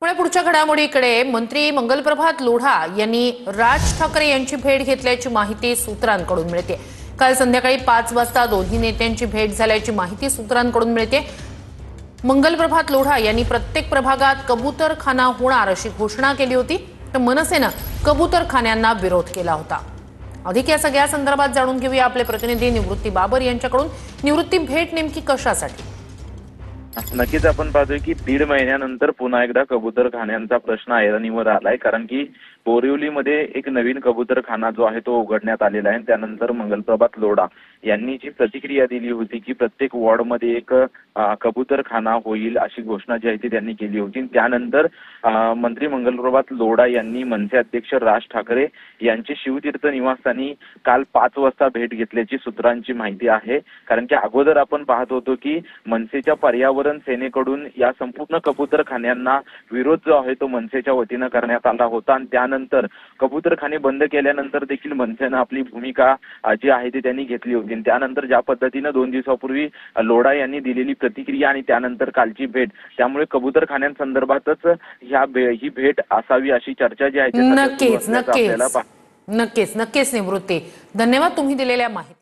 पुणे पुढच्या घडामोडीकडे मंत्री मंगलप्रभात लोढा यांनी राज ठाकरे यांची भेट घेतल्याची माहिती सूत्रांकडून मिळते। काल संध्याकाळी 5 वाजता दोन्ही नेत्यांची भेट झाल्याची माहिती सूत्रांकडून मिळते। मंगलप्रभात लोढा यांनी प्रत्येक प्रभागात कबूतरखाना होणार अशी घोषणा केली होती, तर मनसेने कबूतरखान्यांना विरोध केला होता। अधिक या सगळ्या संदर्भात जाणून घेऊया आपले प्रतिनिधी निवृत्ती बाबर यांच्याकडून। निवृत्ती, भेट नेमकी कशासाठी? नक्कीच आपण पाहतोय की 1.5 महिन्यानंतर पुन्हा एकदा कबूतरखान्यांचा प्रश्न ऐरणीवर आलाय, कारण की बोरिवलीमध्ये एक नवीन कबूतरखाना जो आहे तो उघडण्यात आलेला आहे। त्यानंतर मंगलप्रभात लोढा यांनी जी प्रतिक्रिया दिली होती की प्रत्येक वॉर्डमध्ये एक कबूतरखाना होईल अशी घोषणा जी आहे ती त्यांनी केली होती। त्यानंतर मंत्री मंगलप्रभात लोढा यांनी मनसे अध्यक्ष राज ठाकरे यांची शिवतीर्थ निवासस्थानी काल 5 वाजता भेट घेतल्याची सूत्रांची माहिती आहे। कारण की अगोदर आपण पाहत होतो की मनसेच्या पर्यावरण सेनेकडून या संपूर्ण कबूतरखान्यांना विरोध जो आहे तो मनसेच्या वतीनं करण्यात आला होता आणि त्यानंतर कबूतरखाने बंद केल्यानंतर देखील मनसेनं आपली भूमिका जी आहे ती त्यांनी घेतली होती। त्यानंतर ज्या पद्धतीनं 2 दिवसापूर्वी लोढा यांनी दिलेली प्रतिक्रिया आणि त्यानंतर कालची भेट, त्यामुळे कबूतरखान्यांसंदर्भातच ही भेट असावी अशी चर्चा जी आहे ती नक्कीच नक्कीच नक्कीच नक्कीच निवृत्ती, धन्यवाद तुम्ही दिलेल्या माहिती।